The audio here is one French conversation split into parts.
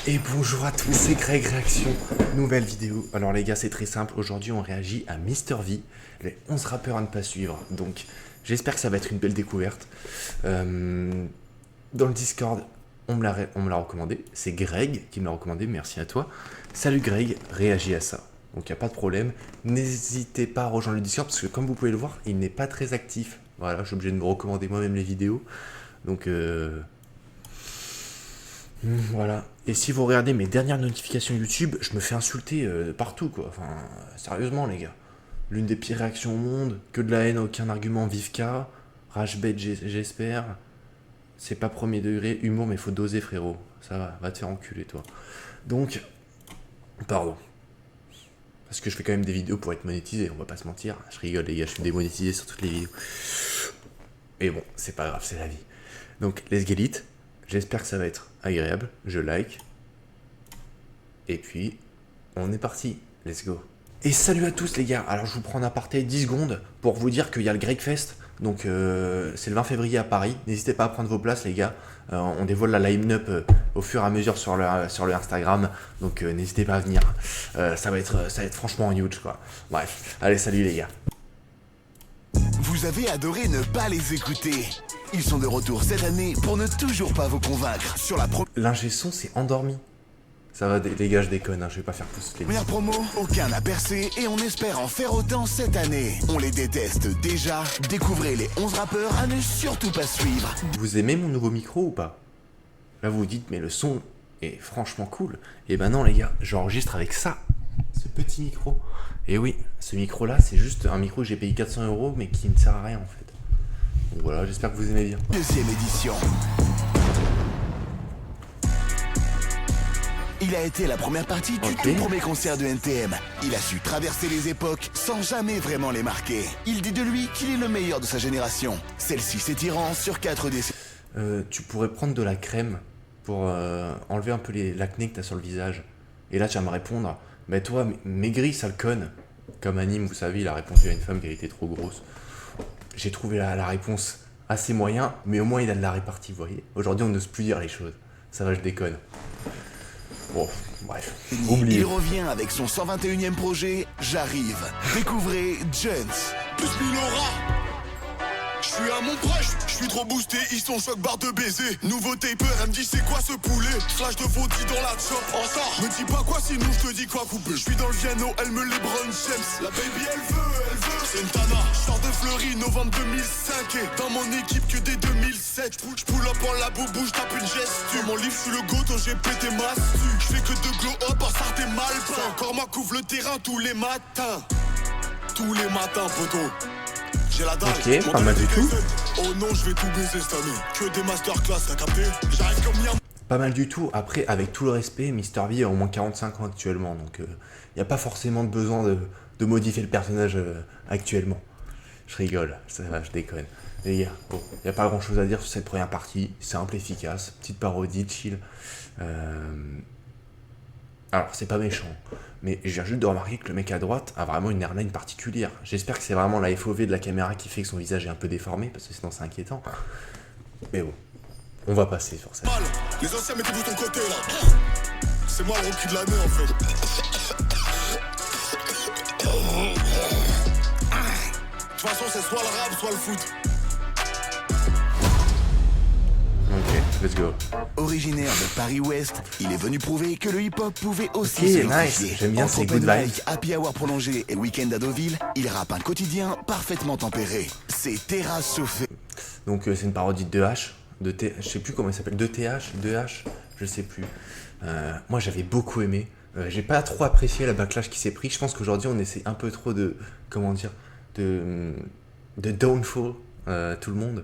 Et bonjour à tous, c'est Greg Réaction, nouvelle vidéo. Alors les gars, c'est très simple, aujourd'hui on réagit à Mister V, les 11 rappeurs à ne pas suivre. Donc j'espère que ça va être une belle découverte. Dans le Discord, on me l'a recommandé, c'est Greg qui me l'a recommandé, merci à toi. Salut Greg, réagis à ça. Donc il n'y a pas de problème, n'hésitez pas à rejoindre le Discord parce que comme vous pouvez le voir, il n'est pas très actif. Voilà, je suis obligé de me recommander moi-même les vidéos. Donc voilà. Et si vous regardez mes dernières notifications YouTube, je me fais insulter partout, quoi. Enfin, sérieusement, les gars. L'une des pires réactions au monde, que de la haine, aucun argument, Vivka, Rashbet, j'espère. C'est pas premier degré, humour, mais faut doser, frérot. Ça va te faire enculer, toi. Donc, pardon. Parce que je fais quand même des vidéos pour être monétisé, on va pas se mentir. Je rigole, les gars, je suis démonétisé sur toutes les vidéos. Mais bon, c'est pas grave, c'est la vie. Donc, let's get it. J'espère que ça va être agréable. Je like. Et puis, on est parti. Let's go. Et salut à tous les gars. Alors je vous prends en aparté 10 secondes pour vous dire qu'il y a le Gregfest. Donc c'est le 20 février à Paris. N'hésitez pas à prendre vos places les gars. On dévoile la line-up au fur et à mesure sur le Instagram. Donc n'hésitez pas à venir. Ça va être franchement huge quoi. Bref. Allez, salut les gars. Vous avez adoré ne pas les écouter. Ils sont de retour cette année pour ne toujours pas vous convaincre. Sur la L'ingé son s'est endormi. Ça va les gars, je déconne, hein, je vais pas faire plus les première promo, aucun n'a percé et on espère en faire autant cette année. On les déteste déjà. Découvrez les 11 rappeurs à ne surtout pas suivre. Vous aimez mon nouveau micro ou pas? Là vous vous dites mais le son est franchement cool. Et ben non les gars, j'enregistre avec ça, ce petit micro. Et oui, ce micro là c'est juste un micro que j'ai payé 400 € mais qui ne sert à rien en fait. Donc voilà, j'espère que vous aimez bien. Deuxième édition. Il a été la première partie du tout premier concert de NTM. Il a su traverser les époques sans jamais vraiment les marquer. Il dit de lui qu'il est le meilleur de sa génération. Celle-ci s'étirant sur 4 décennies. Tu pourrais prendre de la crème pour enlever un peu l'acné que t'as sur le visage. Et là tu vas me répondre, mais toi maigris sale conne. Comme Anime, vous savez, il a répondu à une femme qui a été trop grosse. J'ai trouvé la réponse assez moyen, mais au moins il a de la répartie, vous voyez. Aujourd'hui on n'ose plus dire les choses. Ça va, je déconne. Bon, bref, oubliez. Il revient avec son 121e projet, J'arrive. Découvrez Jones. Plus Milora. J'suis à mon proche, j'suis trop boosté, ils sont choc barre de baiser. Nouveau taper, elle me dit c'est quoi ce poulet? Flash de faudi dans la chop, en ça. Me dis pas quoi sinon j'te dis quoi couper. J'suis dans le Viano, elle me les Brown James. La baby elle veut, c'est une tana. J'sors de Fleury, novembre 2005. Et dans mon équipe que dès 2007. J'pull up en la boubou, j'tape une gestu. Mon livre, j'suis le goto, j'ai pété ma stu. J'fais que de glow up, en ça t'es mal peint. Encore moi couvre le terrain tous les matins. Tous les matins, poteau. J'ai la dalle, ok, pas mal du tout. Oh non, je vais tout baiser cette année. Que des masterclass, t'as capté? J'arrive comme Yam. Pas mal du tout. Après, avec tout le respect, Mister V a au moins 45 ans actuellement. Donc, il n'y a pas forcément de besoin de modifier le personnage actuellement. Je rigole, ça va, je déconne. Les gars, bon, il n'y a pas grand chose à dire sur cette première partie. Simple, efficace, petite parodie, chill. Alors, c'est pas méchant, mais je viens juste de remarquer que le mec à droite a vraiment une airline particulière. J'espère que c'est vraiment la FOV de la caméra qui fait que son visage est un peu déformé, parce que sinon c'est inquiétant. Mais bon, on va passer sur ça. Les anciens, mettez-vous de ton côté là. C'est moi le rookie de l'année en fait. De toute façon, c'est soit le rap, soit le foot. Ok, let's go. Originaire de Paris-Ouest, il est venu prouver que le hip-hop pouvait aussi Ok, se nice, unifier. j'aime bien Entre ces open good vibes. mic, happy hour prolongé et week-end à Deauville, il rappe un quotidien parfaitement tempéré. C'est terrasse chauffée. Donc c'est une parodie de 2H, je sais plus comment il s'appelle, 2TH, 2H, je sais plus. Moi j'avais beaucoup aimé. J'ai pas trop apprécié la backlash qui s'est pris. Je pense qu'aujourd'hui on essaie un peu trop de, comment dire, de downfall tout le monde.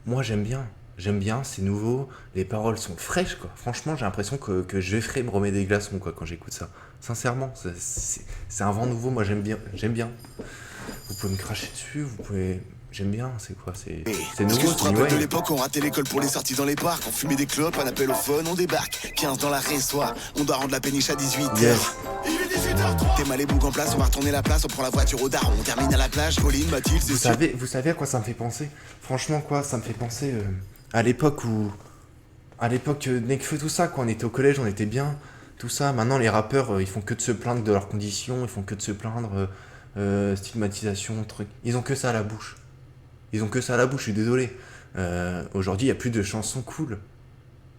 Moi j'aime bien, c'est nouveau, les paroles sont fraîches quoi. Franchement j'ai l'impression que je ferai me remettre des glaçons quoi quand j'écoute ça. Sincèrement, c'est un vent nouveau, moi j'aime bien. Vous pouvez me cracher dessus, vous pouvez... J'aime bien, c'est quoi? C'est nouveau, Parce que je te c'est rappelle new de wave. l'époque, on ratait l'école pour les sorties dans les parcs. On fumait des clopes, un appel au phone, on débarque. 15 dans la résoie, on doit rendre la péniche à 18h. Yes. Il est 18h03. T'es mal les boucs en place, on va retourner la place, on prend la voiture au daron, on termine à la plage. Pauline, Mathilde, c'est Vous savez à quoi ça me fait penser? Franchement quoi, ça me fait penser à l'époque où À l'époque, Nekfeu, tout ça, quoi, on était au collège, on était bien, tout ça. Maintenant, les rappeurs, ils font que de se plaindre de leurs conditions, ils font que de se plaindre, stigmatisation, truc. Ils ont que ça à la bouche. Ils ont que ça à la bouche, je suis désolé. Aujourd'hui, il n'y a plus de chansons cool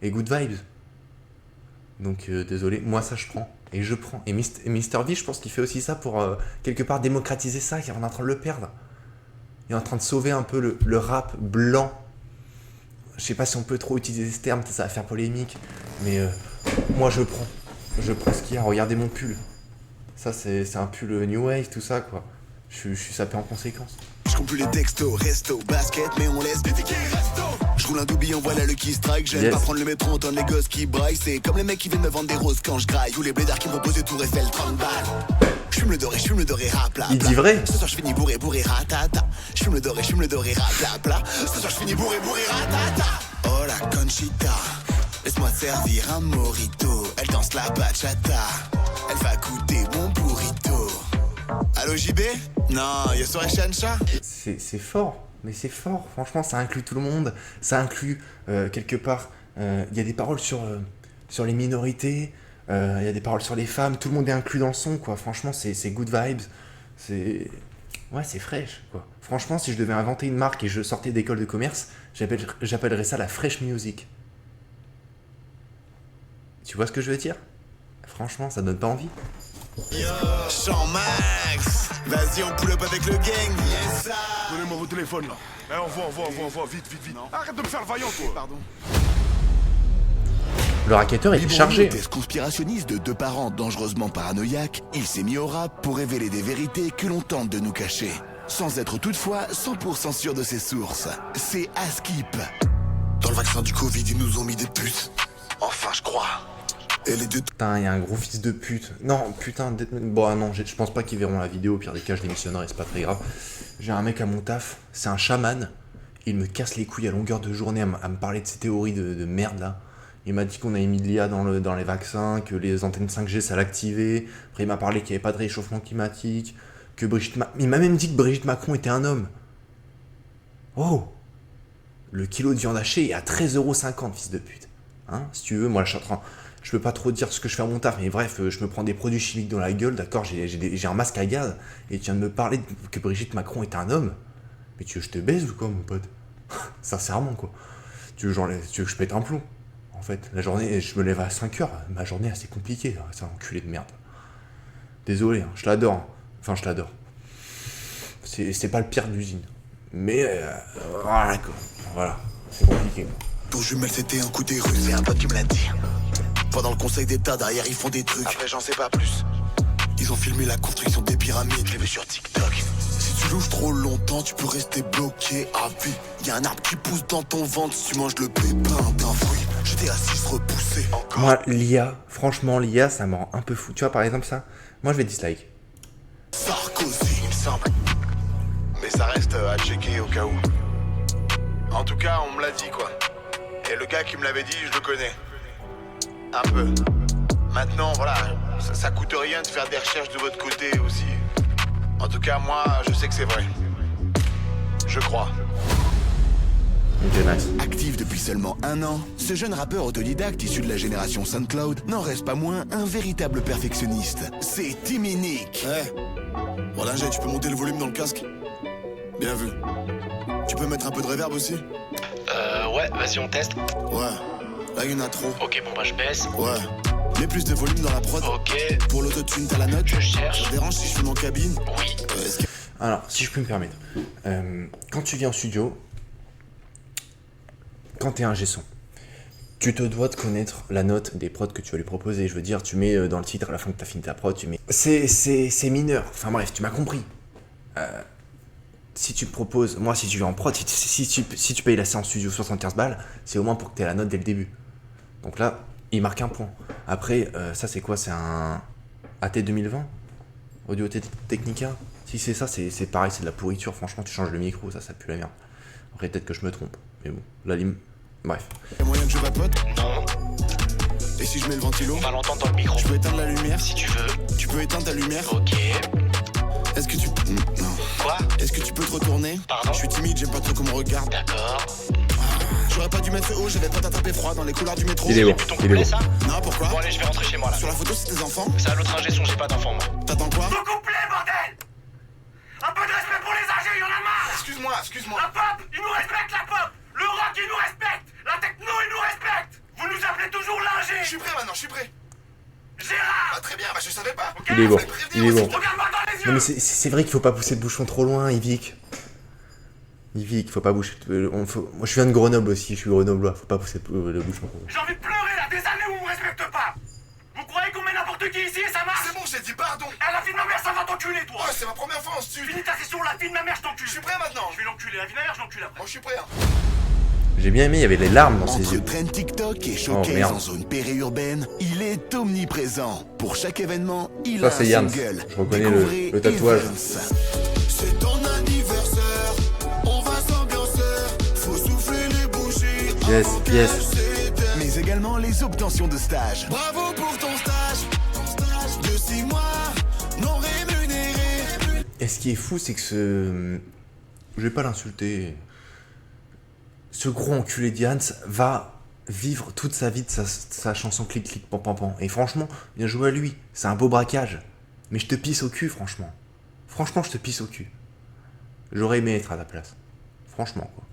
et good vibes. Donc, désolé, moi, ça, je prends. Et je prends. Et Mr. V, je pense qu'il fait aussi ça pour, quelque part, démocratiser ça, car on est en train de le perdre. Il est en train de sauver un peu le rap blanc. Je sais pas si on peut trop utiliser ce terme, ça va faire polémique, mais moi je prends ce qu'il y a. Regardez mon pull, ça c'est un pull new wave, tout ça quoi. Je suis sapé en conséquence. Je compte plus les textos, resto, basket, mais on laisse des tickets resto. Je roule un doubillon, voilà le key strike. J'aime pas prendre le métro, entendre les gosses qui braillent. C'est comme les mecs qui viennent me vendre des roses quand je graille. Ou les blédards qui me proposent des tours Eiffel 30 balles. Je fume le doré, rap, là. Il dit vrai. Ce soir je finis bourré, ratata. Je fume le doré, rap, là. Ce soir je finis bourré, ratata. Oh la Conchita, laisse-moi servir un mojito. Elle danse la bachata, elle va goûter mon burrito. Allo JB? Non, y'a soirée Chancha? C'est fort, mais c'est fort. Franchement, ça inclut tout le monde. Ça inclut, quelque part, il y a des paroles sur les minorités. Il y a des paroles sur les femmes, tout le monde est inclus dans le son, quoi. Franchement, c'est good vibes. C'est fraîche, quoi. Franchement, si je devais inventer une marque et je sortais d'école de commerce, j'appellerais ça la fresh music. Tu vois ce que je veux dire? Franchement, ça donne pas envie. Yo, Jean-Max, vas-y, on pull up avec le gang. Yes, ça. Donnez-moi vos téléphones là. Envoie, vite. Non. Arrête de me faire le vaillant, toi. Pardon. Le racketteur était chargé. Thèse conspirationniste de 2 parents dangereusement paranoïaques, il s'est mis au rap pour révéler des vérités que l'on tente de nous cacher. Sans être toutefois 100% sûr de ses sources. C'est Askip. Dans le vaccin du Covid, ils nous ont mis des puces. Enfin, je crois. Et les deux... Putain, il y a un gros fils de pute. Non, putain, bon, non, je pense pas qu'ils verront la vidéo. Au pire des cas, je démissionnerai, c'est pas très grave. J'ai un mec à mon taf, c'est un chaman. Il me casse les couilles à longueur de journée à me parler de ces théories de merde là. Il m'a dit qu'on avait mis de l'IA dans les vaccins, que les antennes 5G ça l'activait. Après il m'a parlé qu'il n'y avait pas de réchauffement climatique, que il m'a même dit que Brigitte Macron était un homme. Oh, le kilo de viande hachée est à 13,50€, fils de pute. Hein, si tu veux, moi je peux pas trop dire ce que je fais à mon taf, mais bref, je me prends des produits chimiques dans la gueule, d'accord, j'ai un masque à gaz, et tu viens de me parler que Brigitte Macron est un homme. Mais tu veux que je te baise ou quoi, mon pote? Sincèrement, quoi. Tu veux que je pète un plomb? En fait, la journée, je me lève à 5h, ma journée est assez compliquée, c'est un enculé de merde. Désolé, hein, je l'adore. Enfin, je l'adore. C'est pas le pire de l'usine. Mais, voilà, quoi. Voilà, c'est compliqué, quoi. Ton jumelle, c'était un coup des rues. C'est un pote qui me l'a dit. Pendant le conseil d'état, derrière, ils font des trucs. Après, j'en sais pas plus. Ils ont filmé la construction des pyramides. Je l'ai vu sur TikTok. Si tu louches trop longtemps, tu peux rester bloqué à vie. Y'a un arbre qui pousse dans ton ventre si tu manges le pépin d'un fruit. J'étais assis repoussé. Encore. Moi, l'IA, franchement, l'IA, ça me rend un peu fou. Tu vois, par exemple, ça, moi, je vais dislike. Sarkozy, il me semble. Mais ça reste à checker au cas où. En tout cas, on me l'a dit, quoi. Et le gars qui me l'avait dit, je le connais. Un peu. Maintenant, voilà, ça coûte rien de faire des recherches de votre côté aussi. En tout cas, moi, je sais que c'est vrai. Je crois. Ok, nice. Actif depuis seulement 1 an, ce jeune rappeur autodidacte issu de la génération SoundCloud n'en reste pas moins un véritable perfectionniste. C'est Timmy Nick. Voilà, tu peux monter le volume dans le casque? Bien vu. Tu peux mettre un peu de reverb aussi? Ouais, vas-y, on teste. Ouais, là, il y en a trop. Ok, bon, bah, je baisse. Ouais. Mets plus de volume dans la prod. Ok. Pour l'autotune, t'as la note? Je cherche. Ça te dérange si je fume en cabine? Oui. Alors, si je peux me permettre, quand tu viens en studio, quand t'es un G-son, tu te dois de connaître la note des prods que tu vas lui proposer. Je veux dire, tu mets dans le titre, à la fin que t'as fini ta prod, tu mets... C'est mineur. Enfin bref, tu m'as compris. Si tu me proposes... Moi, si tu viens en prod, si tu payes la séance studio 75 balles, c'est au moins pour que t'aies la note dès le début. Donc là, il marque un point. Après, ça c'est quoi? C'est un AT 2020 Audio Technica? Si c'est ça, c'est pareil, c'est de la pourriture. Franchement, tu changes le micro, ça pue la merde. Après, peut-être que je me trompe. Mais bon, la lime... Bref. Y'a moyen que je vapote? Non, Et si je mets le ventilo? on va l'entendre dans le micro. Je peux éteindre la lumière? Si tu veux. Tu peux éteindre ta lumière? Ok. Est-ce que tu... Non. Quoi? Est-ce que tu peux te retourner? Pardon? Je suis timide, j'aime pas trop qu'on me regarde. D'accord. J'aurais pas dû mettre feu haut, j'avais pas t'attraper froid dans les couloirs du métro. Il est bon, Plus ton il est couplet, bon. ça? Non, pourquoi? Bon, allez, je vais rentrer chez moi là. Sur la photo, c'est tes enfants? C'est à l'autre ingé son, j'ai pas d'enfant, moi. T'attends quoi? Ton couplet, bordel! Un peu de respect pour les âgés, y'en a marre! Excuse-moi. La pop, il nous respecte, la pop! Le rock, il nous respecte! La techno, il nous respecte! Vous nous appelez toujours l'ingé! Je suis prêt maintenant, je suis prêt. Gérard! Ah, très bien, bah je savais pas. Ok, Il est bon, il est bon. regarde-moi dans les yeux! Non mais c'est vrai qu'il faut pas pousser le bouchon trop loin, Yvick. Yvick, faut pas boucher... Moi je viens de Grenoble aussi, je suis grenoblois, faut pas pousser le bouchon trop loin. J'ai envie de pleurer là, des années où on me respecte pas! Vous croyez qu'on met n'importe qui ici et ça marche? C'est bon, j'ai dit pardon. Eh, la fille de ma mère, ça va t'enculer, toi! Ouais, c'est ma première fois en studio. Finis ta session, la fille de ma mère, je t'encule! Je suis prêt maintenant. Je vais l'enculer, la vie de ma mère, je l'encule après! Moi, je suis prêt. Hein. J'ai bien aimé, il y avait les larmes dans ses Entre yeux. trend TikTok et Oh, showcase merde. en zone périurbaine, il est omniprésent. Pour chaque événement, il Ça, a c'est un Yann. single. Je reconnais Découvrez le tatouage. Evans. C'est ton anniversaire, on va s'ambiancer. Faut souffler les bougies. Yes, yes. Mais également les obtentions de stage. Bravo pour ton stage de 6 mois non rémunéré. Et ce qui est fou, c'est que ce... Je vais pas l'insulter. Ce gros enculé d'Yans va vivre toute sa vie de sa chanson clic clic pan pan pan. Et franchement, bien joué à lui. C'est un beau braquage. Mais je te pisse au cul, franchement. Franchement, je te pisse au cul. J'aurais aimé être à ta place. Franchement, quoi.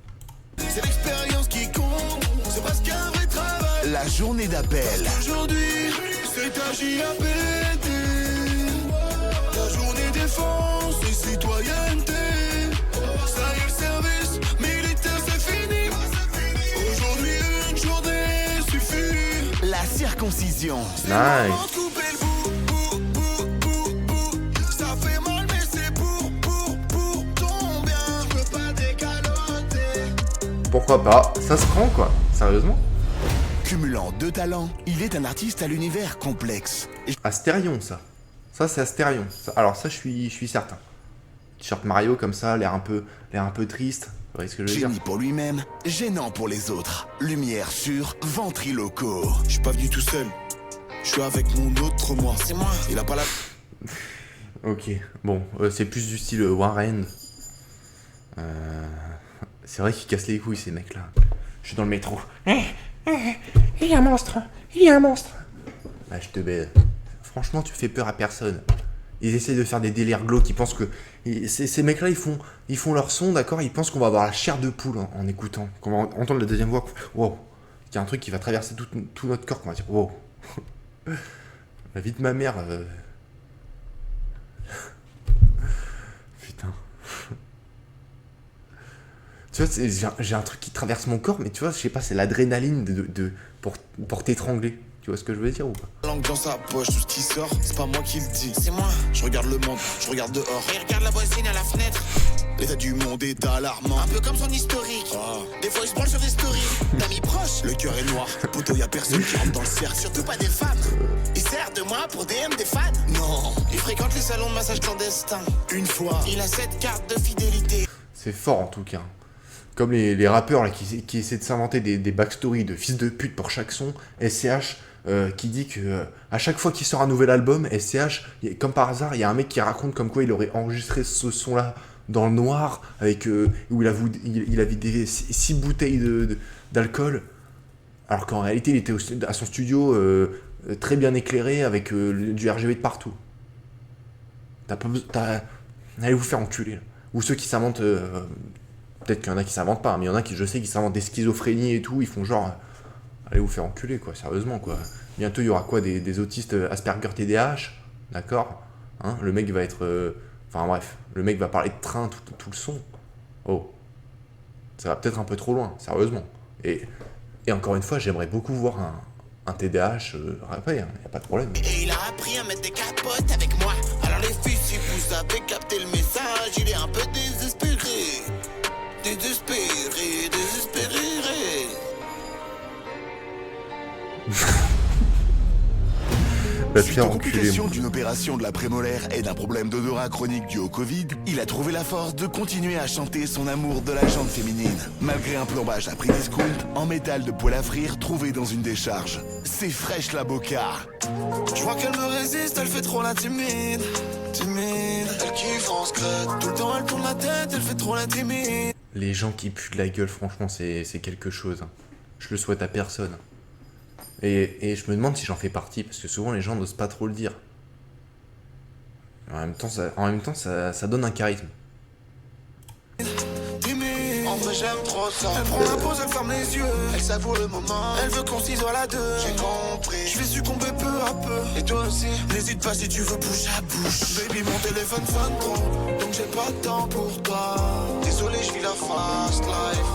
C'est l'expérience qui compte, c'est presque un vrai travail. La journée d'appel. Aujourd'hui, c'est ta JAPD. La journée défense et citoyenneté. Ça y est, le service militaire, c'est fini. Aujourd'hui, une journée suffit. La circoncision. Nice. Couper le bout. Ça fait mal, mais c'est pour ton bien. Je veux pas décaloter. Pourquoi pas? Ça se prend, quoi. Sérieusement? Cumulant deux talents, il est un artiste à l'univers complexe. Astérion, ça. Ça, c'est Astérion. Alors ça, je suis certain. T-shirt Mario, comme ça, l'air un peu triste. Vous voyez ce que je veux dire? Génie pour lui-même, gênant pour les autres. Lumière sur ventriloquo. Je suis pas venu tout seul. Je suis avec mon autre moi. C'est moi. Il a pas la... Ok, bon, c'est plus du style Warren. C'est vrai qu'ils cassent les couilles, ces mecs-là. Je suis dans le métro. Il y a un monstre. Il y a un monstre. Bah, je te baise. Franchement, tu fais peur à personne. Ils essaient de faire des délires glauques. Ils pensent que... Ces mecs-là, ils font leur son, d'accord? Ils pensent qu'on va avoir la chair de poule en écoutant. Qu'on va entendre la deuxième voix. Wow. Il y a un truc qui va traverser tout notre corps. Qu'on va dire, wow. La vie de ma mère... Putain. Tu vois, j'ai un truc qui traverse mon corps, mais tu vois, je sais pas, c'est l'adrénaline pour t'étrangler. Tu vois ce que je veux dire ou pas? langue dans sa poche, tout ce qui sort, c'est pas moi qui le dis. C'est moi. Je regarde le monde, je regarde dehors. Et regarde la voisine à la fenêtre. L'état du monde est alarmant. Un peu comme son historique. Des fois il se branle sur des stories. D'amis proches, le cœur est noir. Poto, y a personne qui rentre dans le cercle. Surtout pas des femmes. Il sert de moi pour DM des fans. Non. Il fréquente les salons de massage clandestins. Une fois, il a cette carte de fidélité. C'est fort en tout cas. Comme les rappeurs là, qui essaient de s'inventer des backstories de fils de pute pour chaque son. SCH qui dit que à chaque fois qu'il sort un nouvel album, SCH, comme par hasard, il y a un mec qui raconte comme quoi il aurait enregistré ce son là dans le noir, avec où il a vidé 6 bouteilles d'alcool, alors qu'en réalité il était à son studio très bien éclairé avec du RGB de partout. Allez vous faire enculer là. Ou ceux qui s'inventent, peut-être qu'il y en a qui s'inventent pas, mais il y en a qui, je sais, qui s'inventent des schizophrénies et tout, ils font genre, allez vous faire enculer quoi, sérieusement quoi. Bientôt il y aura quoi, des autistes Asperger TDAH, d'accord, hein, le mec va être, enfin bref, le mec va parler de train tout le son. Oh, ça va peut-être un peu trop loin, sérieusement. Et encore une fois, j'aimerais beaucoup voir un TDAH rapper, hein, y a pas de problème. Et il a appris à mettre des capotes avec moi. Alors les filles, si vous avez capté le message, il est un peu désespéré. Désespéré. Va te Suite faire aux enculer. complications d'une opération de la prémolaire et d'un problème d'odorat chronique dû au Covid, il a trouvé la force de continuer à chanter son amour de la jante féminine. Malgré un plombage à prix discount, en métal de poêle à frire trouvé dans une décharge. C'est fraîche la boca. Je vois qu'elle me résiste, elle fait trop la timide. Elle kiffe en secret. Tout le temps elle tourne la tête, elle fait trop la timide. Les gens qui puent de la gueule, franchement, c'est quelque chose. Hein. Je le souhaite à personne. Et je me demande si j'en fais partie, parce que souvent les gens n'osent pas trop le dire. En même temps, ça donne un charisme. En vrai j'aime trop ça. Elle prend la pause, elle ferme les yeux. Elle savoure le moment. Elle veut qu'on s'isole à deux. J'ai compris. Je vais succomber peu à peu. Et toi aussi. N'hésite pas si tu veux bouche à bouche. Baby mon téléphone sonne trop. Donc j'ai pas de temps pour toi. Désolé je vis la fast life.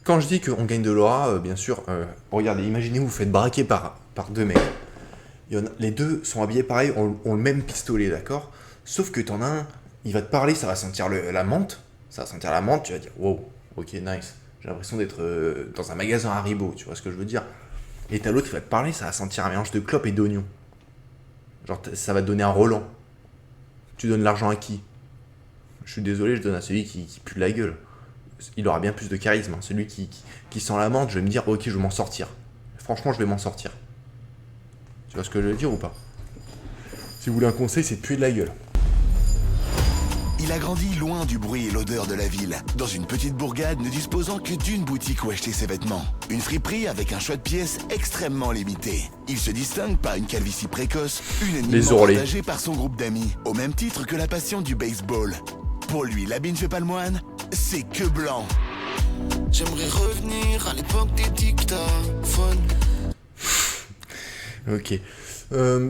Quand je dis qu'on gagne de l'aura, bien sûr, regardez, imaginez vous faites braquer par deux mecs. Les deux sont habillés pareil, ont le même pistolet, d'accord? Sauf que t'en as un, il va te parler, ça va sentir la menthe. Ça va sentir la menthe, tu vas dire, wow, ok, nice. J'ai l'impression d'être dans un magasin Haribo, tu vois ce que je veux dire? Et t'as l'autre qui va te parler, ça va sentir un mélange de clope et d'oignon. Genre, ça va te donner un Roland. Tu donnes l'argent à qui? Je suis désolé, je donne à celui qui pue de la gueule. Il aura bien plus de charisme. Hein. Celui qui sent la menthe, je vais me dire, ok, je vais m'en sortir. Franchement, je vais m'en sortir. Tu vois ce que je veux dire ou pas? Si vous voulez un conseil, c'est de puer de la gueule. Il a grandi loin du bruit et l'odeur de la ville, dans une petite bourgade ne disposant que d'une boutique où acheter ses vêtements. Une friperie avec un choix de pièces extrêmement limité. Il se distingue par une calvitie précoce, unanimement partagée par son groupe d'amis, au même titre que la passion du baseball. Pour lui, l'habit ne fait pas le moine, c'est que blanc. J'aimerais revenir à l'époque des dictaphones. Ok.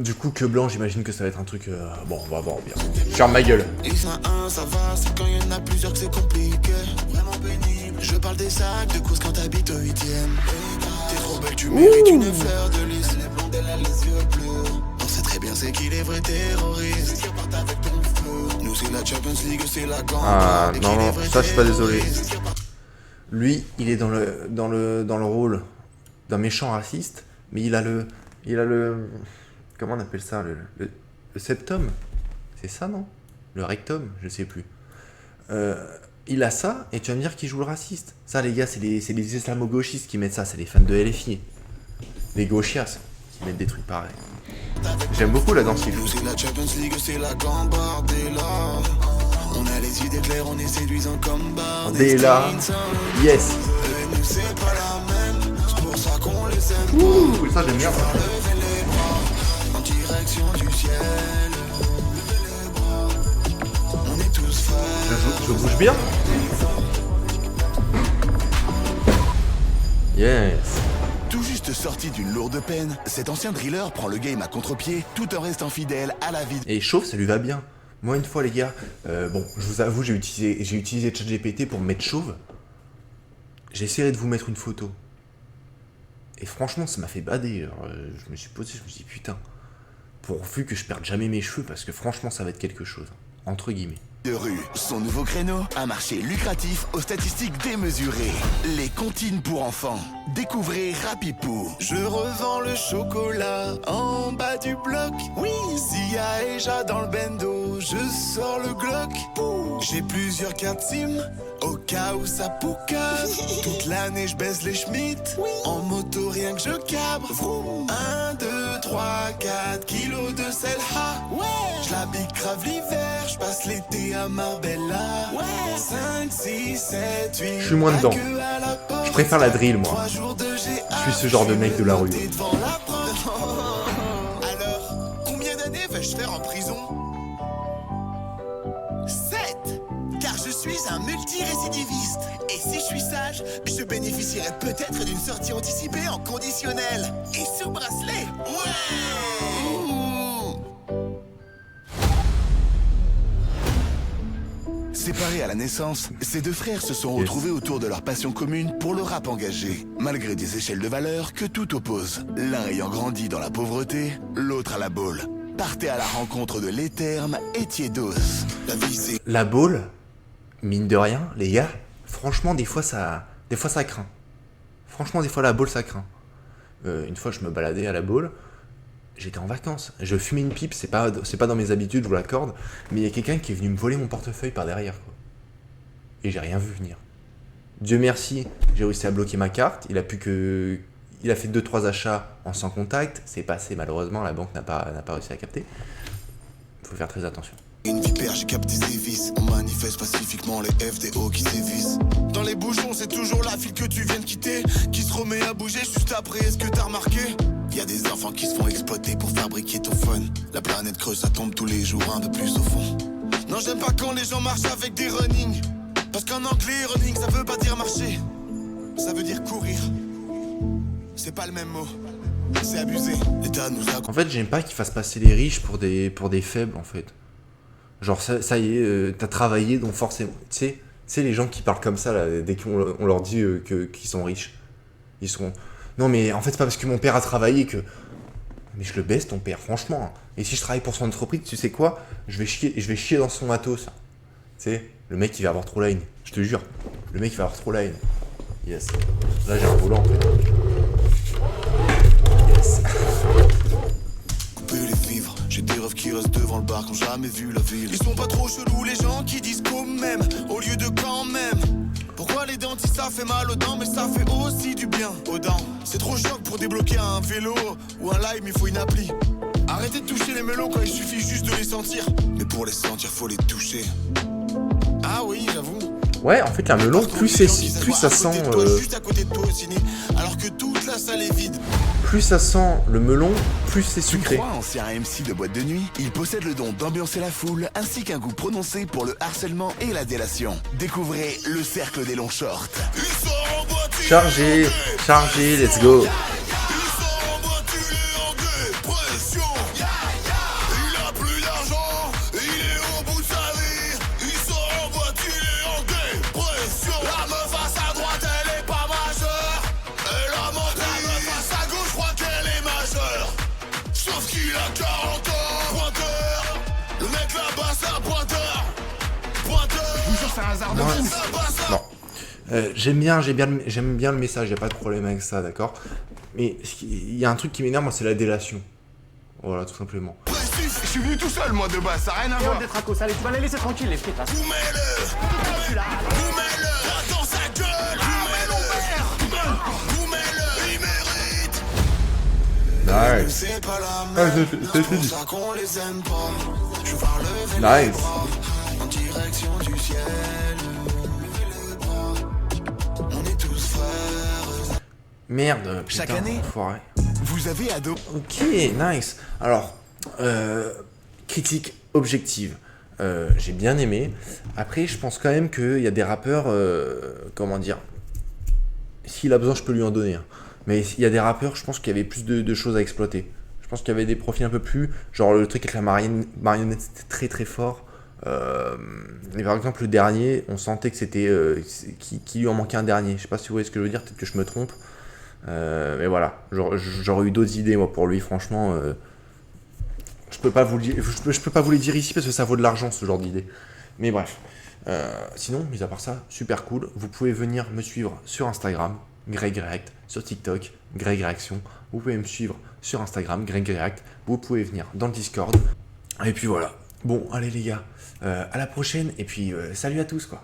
Du coup, que blanc, j'imagine que ça va être un truc... Bon, on va voir bien. Ferme ma gueule. Et ça, ça va, c'est quand il y en a plusieurs que c'est compliqué. Vraiment pénible. Je parle des sacs de course quand t'habites au 8ème. T'es trop belle, tu mérites une fleur de lys. Les blondes, elle a les yeux bleus. On sait très bien c'est qui les vrais terroristes. Qui repartent avec ton feu. Nous, c'est la Champions League, c'est la grande. Ah, non, ça, je suis pas désolé. Lui, il est dans le rôle d'un méchant raciste, mais il a le... Comment on appelle ça? Le septum? C'est ça, non? Le rectum? Je sais plus. Il a ça, et tu vas me dire qu'il joue le raciste. Ça, les gars, c'est les islamo-gauchistes qui mettent ça. C'est les fans de LFI. Les gauchias qui mettent des trucs pareils. J'aime beaucoup la danse qu'il joue. C'est la Champions League, c'est la Gambardella. On a les idées claires, on est séduisant comme Bardella. Yes. Nous, c'est pas la même. C'est pour ça qu'on les aime. Ouh, ça, j'aime bien ça. En direction du ciel. On est tous fans. Je bouge bien. Yes. Tout juste sorti d'une lourde peine, cet ancien driller prend le game à contre-pied tout en restant fidèle à la vie. Et chauve, ça lui va bien. Moi, une fois, les gars, bon, je vous avoue, j'ai utilisé ChatGPT pour me mettre chauve. J'ai essayé de vous mettre une photo. Et franchement, ça m'a fait bader. Alors, je me suis posé, je me suis dit, putain, pourvu que je perde jamais mes cheveux, parce que franchement, ça va être quelque chose. Entre guillemets. De rue, son nouveau créneau, un marché lucratif aux statistiques démesurées. Les comptines pour enfants. Découvrez Rapipou. Je revends le chocolat en bas du bloc. Oui, Zia et Ja dans le bendo, je sors le Glock. J'ai plusieurs cartes SIM, au cas où ça poucave. Toute l'année je baisse les Schmitt, en moto rien que je cabre. 1, 2, 3, 4 kilos de sel, ha. Je la pique grave l'hiver, je passe l'été à Marbella. 5, 6, 7, 8. Je suis moins dedans. Je préfère la drill, moi. Je suis ce genre de mec de la rue. Alors, combien d'années vais-je faire en prison? 7. Car je suis un multirécidiviste. Et si je suis sage, je bénéficierai peut-être d'une sortie anticipée en conditionnel. Et sous bracelet. Ouais. Séparés à la naissance, ces deux frères se sont retrouvés autour de leur passion commune pour le rap engagé, malgré des échelles de valeur que tout oppose. L'un ayant grandi dans la pauvreté, l'autre à la boule. Partez à la rencontre de l'étherme et Tiédos. La vie c'est... La boule, mine de rien, les gars, franchement, des fois ça craint. Franchement, des fois la boule, ça craint. Une fois, je me baladais à la boule. J'étais en vacances, je fumais une pipe, c'est pas dans mes habitudes, je vous l'accorde, mais il y a quelqu'un qui est venu me voler mon portefeuille par derrière, quoi. Et j'ai rien vu venir. Dieu merci, j'ai réussi à bloquer ma carte, il a fait 2-3 achats en sans contact, c'est passé malheureusement, la banque n'a pas réussi à capter. Faut faire très attention. Une vipère, j'ai capté ses vis. On manifeste pacifiquement les FDO qui sévissent. Dans les bouchons, c'est toujours la file que tu viens de quitter qui se remet à bouger juste après, est-ce que t'as remarqué? Y a des enfants qui se font exploiter pour fabriquer ton fun. La planète creuse, ça tombe tous les jours, un de plus au fond. Non, j'aime pas quand les gens marchent avec des running. Parce qu'en anglais, running, ça veut pas dire marcher. Ça veut dire courir. C'est pas le même mot. C'est abusé. L'État nous a... En fait, j'aime pas qu'ils fassent passer les riches pour des faibles, en fait. Genre, ça y est, t'as travaillé, donc forcément... Tu sais, les gens qui parlent comme ça, là, dès qu'on leur dit qu'ils sont riches. Ils sont... Non, mais en fait, c'est pas parce que mon père a travaillé que... Mais je le baisse, ton père, franchement. Et si je travaille pour son entreprise, tu sais quoi? Je vais chier dans son matos. Tu sais, le mec, il va avoir trop la haine. Je te jure. Le mec, il va avoir trop la haine. Yes. Là, j'ai un volant. Yes. Couper les vivres, j'ai des rêves qui restent devant le bar, qui ont jamais vu la ville. Ils sont pas trop chelous les gens qui disent quand même, au lieu de quand même. Pourquoi les dentistes ça fait mal aux dents, mais ça fait aussi du bien aux dents. C'est trop choc pour débloquer un vélo ou un lime, il faut une appli. Arrêtez de toucher les melons quand il suffit juste de les sentir. Mais pour les sentir, faut les toucher. Ah oui, j'avoue. Ouais, en fait, un melon, plus ça sent... Juste à côté de toi au ciné, alors que toute la salle est vide. Plus ça sent le melon, plus c'est sucré. Ancien MC de boîte de nuit, il possède le don d'ambiancer la foule ainsi qu'un goût prononcé pour le harcèlement et la délation. Découvrez le cercle des longs shorts. Chargé, let's go. Non. J'aime bien le message, y a pas de problème avec ça, d'accord. Mais il y a un truc qui m'énerve, moi, c'est la délation. Voilà, tout simplement. Je suis venu tout seul, moi, de base, ça a rien à voir. D'être à cause, allez, tu vas les laisser tranquilles, les frites. Boumez-le, dans sa gueule, boumez-le, il mérite. Nice. C'est pas la même, c'est pour ça qu'on les aime pas. Je vais lever les Nice. bras en direction du ciel. On est tous frères. Merde, putain, Chaque année, enfoiré. vous avez adopté. Ok, nice. Alors, critique objective. J'ai bien aimé. Après, je pense quand même qu'il y a des rappeurs, comment dire, s'il a besoin, je peux lui en donner. Hein. Mais il y a des rappeurs, je pense qu'il y avait plus de choses à exploiter. Je pense qu'il y avait des profils un peu plus, genre le truc avec la marionnette, c'était très très fort. Et par exemple, le dernier, on sentait que c'était qu'il lui en manquait un dernier. Je sais pas si vous voyez ce que je veux dire, peut-être que je me trompe. Mais voilà, j'aurais eu d'autres idées moi pour lui, franchement. Je peux pas vous les dire ici parce que ça vaut de l'argent ce genre d'idée. Mais bref. Sinon, mis à part ça, super cool. Vous pouvez venir me suivre sur Instagram, Greg React, sur TikTok, Greg Réaction. Vous pouvez me suivre sur Instagram, Greg React. Vous pouvez venir dans le Discord. Et puis voilà. Bon, allez les gars, à la prochaine. Et puis salut à tous quoi.